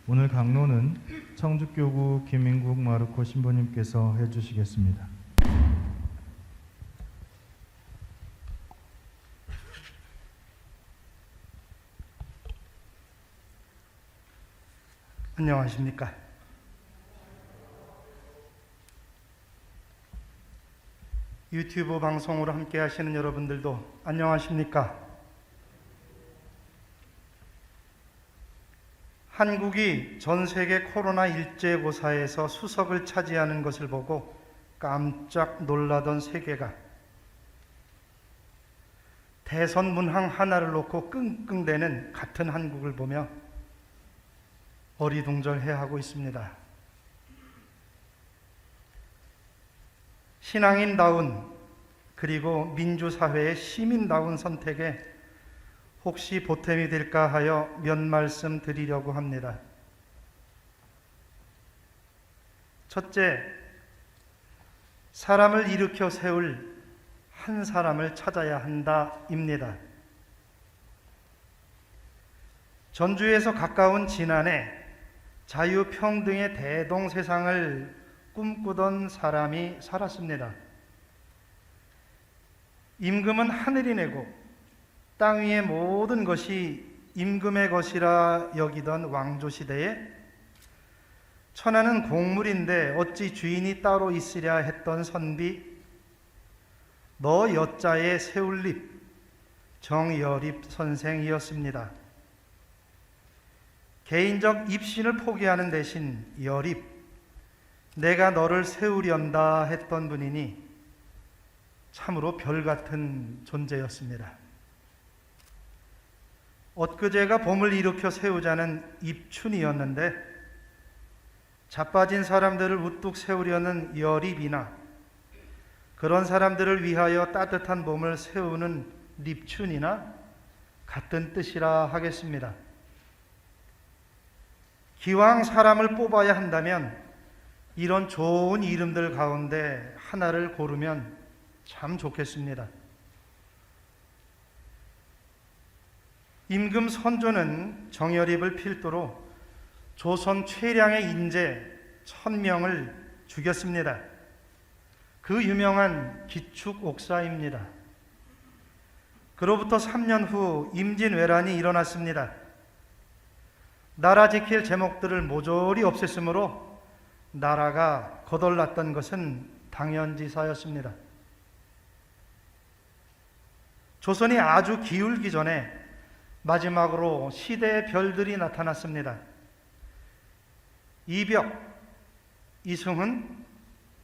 오늘 강론은 청주교구 김민국 마르코 신부님께서 해주시겠습니다. 안녕하십니까? 유튜브 방송으로 함께 하시는 여러분들도 안녕하십니까? 한국이 전 세계 코로나 일제고사에서 수석을 차지하는 것을 보고 깜짝 놀라던 세계가 대선 문항 하나를 놓고 끙끙대는 같은 한국을 보며 어리둥절해하고 있습니다. 신앙인다운 그리고 민주사회의 시민다운 선택에 혹시 보탬이 될까 하여 몇 말씀 드리려고 합니다. 첫째, 사람을 일으켜 세울 한 사람을 찾아야 한다입니다. 전주에서 가까운 진안에 자유평등의 대동세상을 꿈꾸던 사람이 살았습니다. 임금은 하늘이 내고 땅 위의 모든 것이 임금의 것이라 여기던 왕조시대에 천하는 곡물인데 어찌 주인이 따로 있으랴 했던 선비 너 여자의 세울립 정여립 선생이었습니다. 개인적 입신을 포기하는 대신 여립 내가 너를 세우련다 했던 분이니 참으로 별같은 존재였습니다. 엊그제가 봄을 일으켜 세우자는 입춘이었는데 자빠진 사람들을 우뚝 세우려는 여립이나 그런 사람들을 위하여 따뜻한 봄을 세우는 립춘이나 같은 뜻이라 하겠습니다. 기왕 사람을 뽑아야 한다면 이런 좋은 이름들 가운데 하나를 고르면 참 좋겠습니다. 임금 선조는 정여립을 필두로 조선 최량의 인재 1000명을 죽였습니다. 그 유명한 기축옥사입니다. 그로부터 3년 후 임진왜란이 일어났습니다. 나라 지킬 제목들을 모조리 없앴으므로 나라가 거덜났던 것은 당연지사였습니다. 조선이 아주 기울기 전에 마지막으로 시대의 별들이 나타났습니다. 이벽, 이승훈,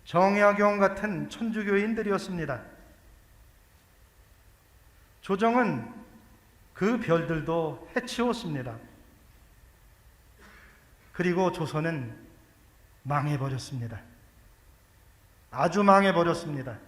정약용 같은 천주교인들이었습니다. 조정은 그 별들도 해치웠습니다. 그리고 조선은 망해버렸습니다. 아주 망해버렸습니다.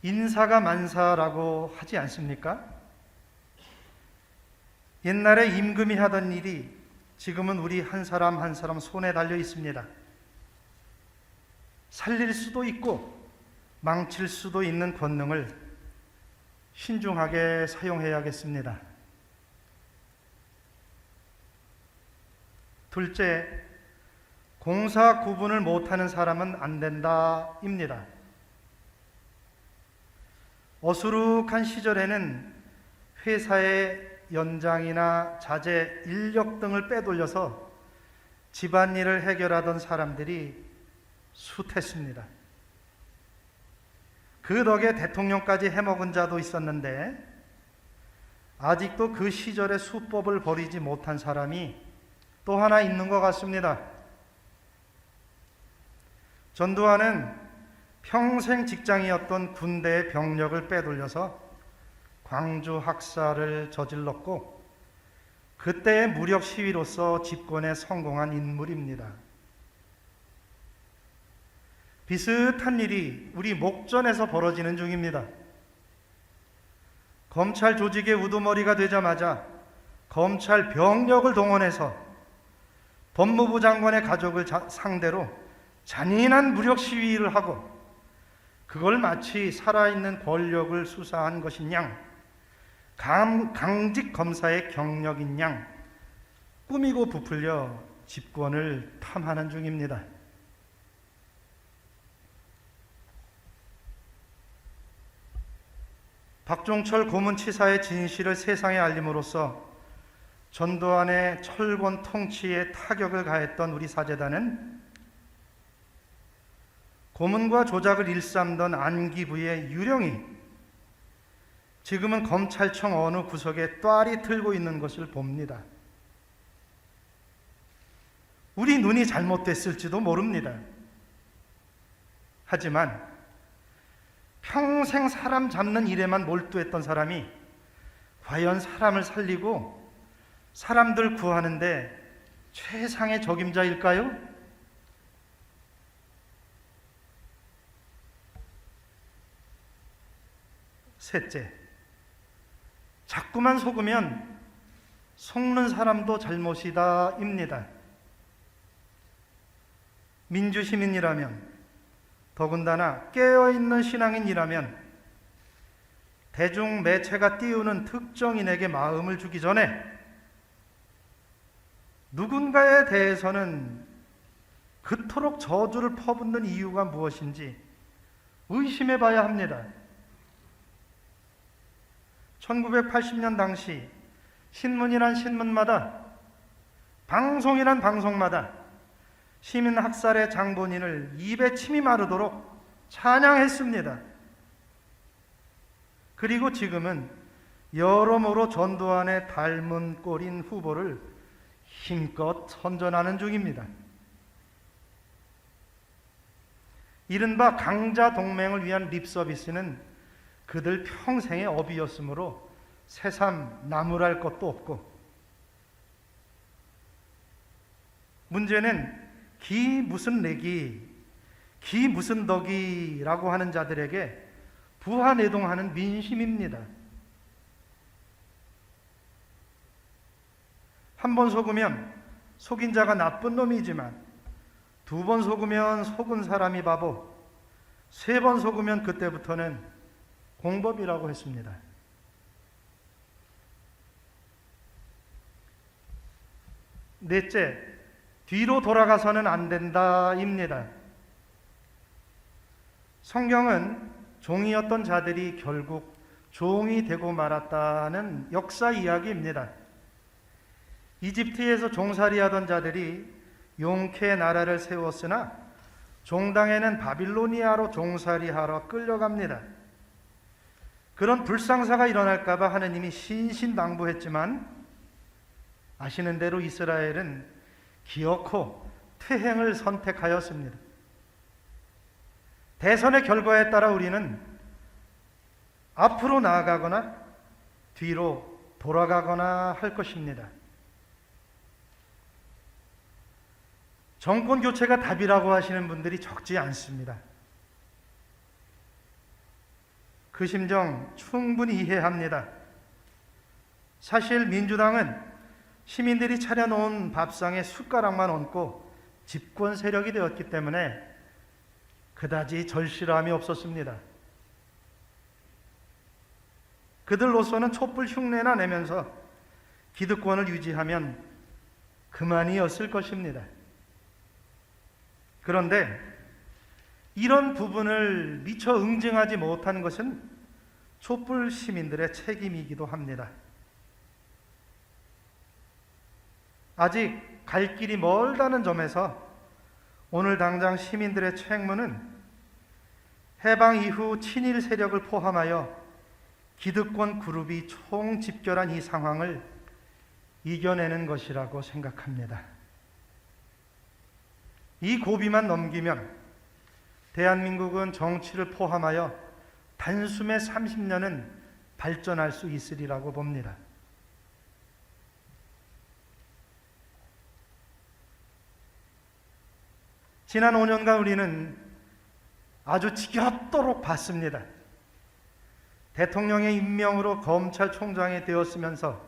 인사가 만사라고 하지 않습니까? 옛날에 임금이 하던 일이 지금은 우리 한 사람 한 사람 손에 달려 있습니다. 살릴 수도 있고 망칠 수도 있는 권능을 신중하게 사용해야겠습니다. 둘째, 공사 구분을 못하는 사람은 안 된다입니다. 어수룩한 시절에는 회사의 연장이나 자재, 인력 등을 빼돌려서 집안일을 해결하던 사람들이 숱했습니다. 그 덕에 대통령까지 해먹은 자도 있었는데 아직도 그 시절의 수법을 버리지 못한 사람이 또 하나 있는 것 같습니다. 전두환은 평생 직장이었던 군대의 병력을 빼돌려서 광주 학살을 저질렀고 그때의 무력 시위로서 집권에 성공한 인물입니다. 비슷한 일이 우리 목전에서 벌어지는 중입니다. 검찰 조직의 우두머리가 되자마자 검찰 병력을 동원해서 법무부 장관의 가족을 상대로 잔인한 무력 시위를 하고 그걸 마치 살아있는 권력을 수사한 것인 양, 강직 검사의 경력인 양 꾸미고 부풀려 집권을 탐하는 중입니다. 박종철 고문치사의 진실을 세상에 알림으로써 전두환의 철권 통치에 타격을 가했던 우리 사재단은 고문과 조작을 일삼던 안기부의 유령이 지금은 검찰청 어느 구석에 ጧ리 틀고 있는 것을 봅니다. 우리 눈이 잘못됐을지도 모릅니다. 하지만 평생 사람 잡는 일에만 몰두했던 사람이 과연 사람을 살리고 사람들 구하는데 최상의 적임자일까요? 셋째, 자꾸만 속으면 속는 사람도 잘못이다입니다. 민주시민이라면, 더군다나 깨어있는 신앙인이라면 대중 매체가 띄우는 특정인에게 마음을 주기 전에 누군가에 대해서는 그토록 저주를 퍼붓는 이유가 무엇인지 의심해 봐야 합니다. 1980년 당시 신문이란 신문마다, 방송이란 방송마다 시민 학살의 장본인을 입에 침이 마르도록 찬양했습니다. 그리고 지금은 여러모로 전두환의 닮은 꼴인 후보를 힘껏 선전하는 중입니다. 이른바 강자 동맹을 위한 립서비스는 그들 평생의 업이었으므로 새삼 나무랄 것도 없고, 문제는 기 무슨 내기, 기 무슨 덕이라고 하는 자들에게 부하내동하는 민심입니다. 한 번 속으면 속인 자가 나쁜 놈이지만 두 번 속으면 속은 사람이 바보, 세 번 속으면 그때부터는 공법이라고 했습니다. 넷째, 뒤로 돌아가서는 안 된다입니다. 성경은 종이었던 자들이 결국 종이 되고 말았다는 역사 이야기입니다. 이집트에서 종살이하던 자들이 용케 나라를 세웠으나 종당에는 바빌로니아로 종살이하러 끌려갑니다. 그런 불상사가 일어날까 봐 하느님이 신신당부했지만 아시는 대로 이스라엘은 기어코 퇴행을 선택하였습니다. 대선의 결과에 따라 우리는 앞으로 나아가거나 뒤로 돌아가거나 할 것입니다. 정권 교체가 답이라고 하시는 분들이 적지 않습니다. 그 심정 충분히 이해합니다. 사실 민주당은 시민들이 차려놓은 밥상에 숟가락만 얹고 집권 세력이 되었기 때문에 그다지 절실함이 없었습니다. 그들로서는 촛불 흉내나 내면서 기득권을 유지하면 그만이었을 것입니다. 그런데 이런 부분을 미처 응징하지 못한 것은 촛불 시민들의 책임이기도 합니다. 아직 갈 길이 멀다는 점에서 오늘 당장 시민들의 책무는 해방 이후 친일 세력을 포함하여 기득권 그룹이 총집결한 이 상황을 이겨내는 것이라고 생각합니다. 이 고비만 넘기면 대한민국은 정치를 포함하여 단숨에 30년은 발전할 수 있으리라고 봅니다. 지난 5년간 우리는 아주 지겹도록 봤습니다. 대통령의 임명으로 검찰총장이 되었으면서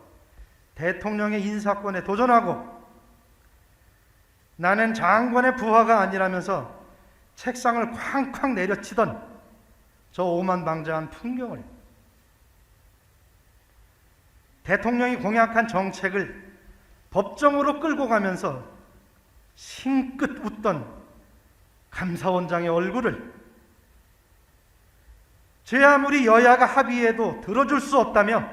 대통령의 인사권에 도전하고 나는 장관의 부하가 아니라면서 책상을 쾅쾅 내려치던 저 오만방자한 풍경을, 대통령이 공약한 정책을 법정으로 끌고 가면서 싱긋 웃던 감사원장의 얼굴을 제 아무리 여야가 합의해도 들어줄 수 없다며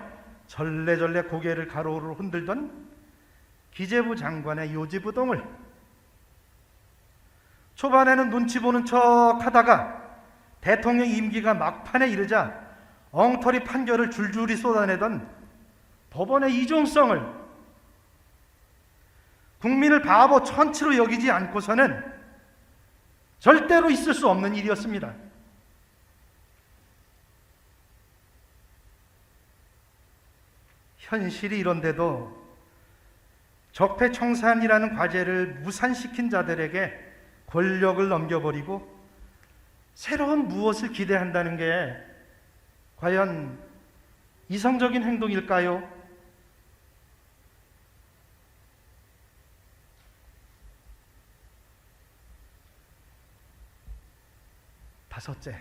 절레절레 고개를 가로로 흔들던 기재부 장관의 요지부동을 초반에는 눈치 보는 척 하다가 대통령 임기가 막판에 이르자 엉터리 판결을 줄줄이 쏟아내던 법원의 이중성을 국민을 바보 천치로 여기지 않고서는 절대로 있을 수 없는 일이었습니다. 현실이 이런데도 적폐청산이라는 과제를 무산시킨 자들에게 권력을 넘겨버리고 새로운 무엇을 기대한다는 게 과연 이성적인 행동일까요? 다섯째,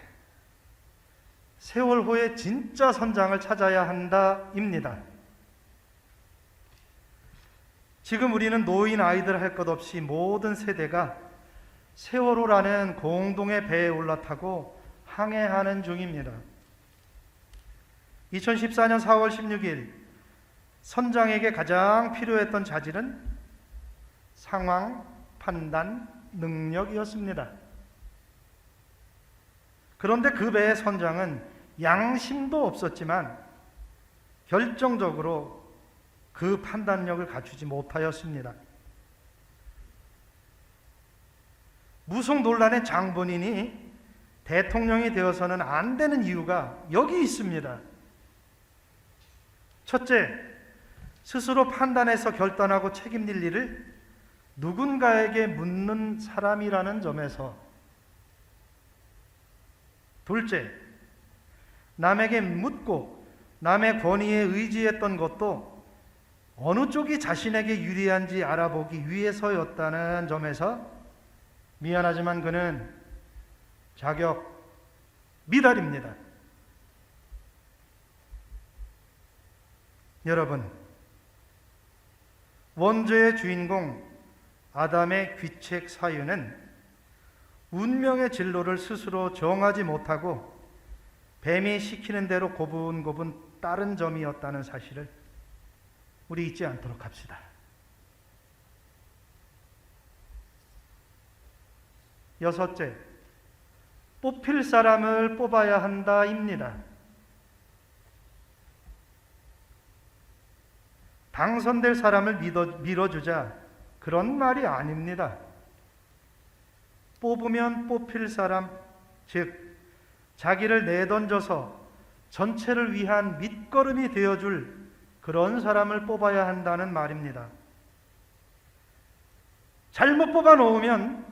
세월호의 진짜 선장을 찾아야 한다입니다. 지금 우리는 노인 아이들 할 것 없이 모든 세대가 세월호라는 공동의 배에 올라타고 항해하는 중입니다. 2014년 4월 16일 선장에게 가장 필요했던 자질은 상황 판단 능력이었습니다. 그런데 그 배의 선장은 양심도 없었지만 결정적으로 그 판단력을 갖추지 못하였습니다. 무속 논란의 장본인이 대통령이 되어서는 안 되는 이유가 여기 있습니다. 첫째, 스스로 판단해서 결단하고 책임질 일을 누군가에게 묻는 사람이라는 점에서. 둘째, 남에게 묻고 남의 권위에 의지했던 것도 어느 쪽이 자신에게 유리한지 알아보기 위해서였다는 점에서 미안하지만 그는 자격 미달입니다. 여러분, 원죄의 주인공 아담의 귀책 사유는 운명의 진로를 스스로 정하지 못하고 뱀이 시키는 대로 고분고분 따른 점이었다는 사실을 우리 잊지 않도록 합시다. 여섯째, 뽑힐 사람을 뽑아야 한다입니다. 당선될 사람을 밀어주자 그런 말이 아닙니다. 뽑으면 뽑힐 사람, 즉 자기를 내던져서 전체를 위한 밑거름이 되어줄 그런 사람을 뽑아야 한다는 말입니다. 잘못 뽑아 놓으면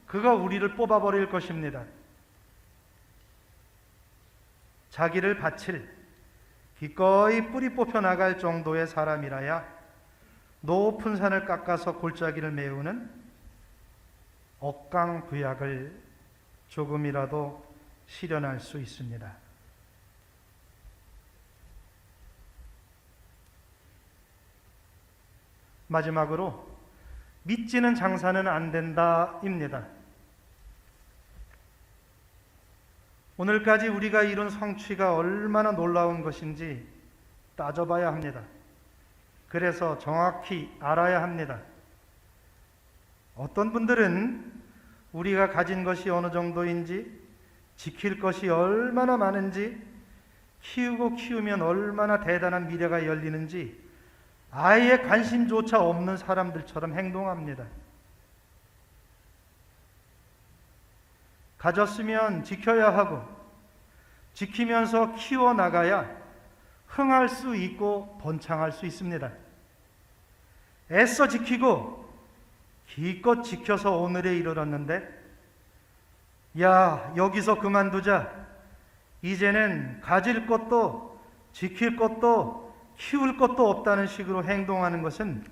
그가 우리를 뽑아버릴 것입니다. 자기를 바칠, 기꺼이 뿌리 뽑혀 나갈 정도의 사람이라야 높은 산을 깎아서 골짜기를 메우는 억강부약을 조금이라도 실현할 수 있습니다. 마지막으로 믿지는 장사는 안 된다입니다. 오늘까지 우리가 이룬 성취가 얼마나 놀라운 것인지 따져봐야 합니다. 그래서 정확히 알아야 합니다. 어떤 분들은 우리가 가진 것이 어느 정도인지, 지킬 것이 얼마나 많은지, 키우고 키우면 얼마나 대단한 미래가 열리는지 아예 관심조차 없는 사람들처럼 행동합니다. 가졌으면 지켜야 하고 지키면서 키워나가야 흥할 수 있고 번창할 수 있습니다. 애써 지키고 기껏 지켜서 오늘에 이르렀는데 야, 여기서 그만두자. 이제는 가질 것도 지킬 것도 키울 것도 없다는 식으로 행동하는 것은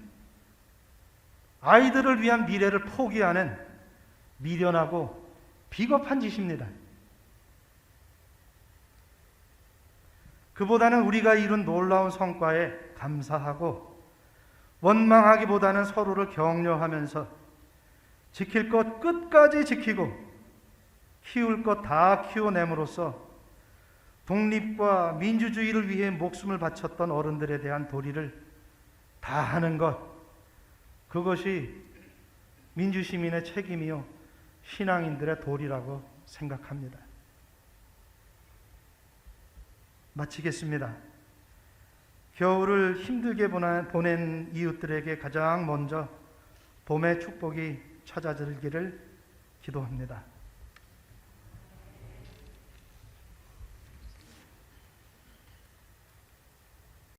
아이들을 위한 미래를 포기하는 미련하고 비겁한 짓입니다. 그보다는 우리가 이룬 놀라운 성과에 감사하고 원망하기보다는 서로를 격려하면서 지킬 것 끝까지 지키고 키울 것 다 키워냄으로써 독립과 민주주의를 위해 목숨을 바쳤던 어른들에 대한 도리를 다하는 것, 그것이 민주시민의 책임이요 신앙인들의 도리라고 생각합니다. 마치겠습니다. 겨울을 힘들게 보낸 이웃들에게 가장 먼저 봄의 축복이 찾아들기를 기도합니다.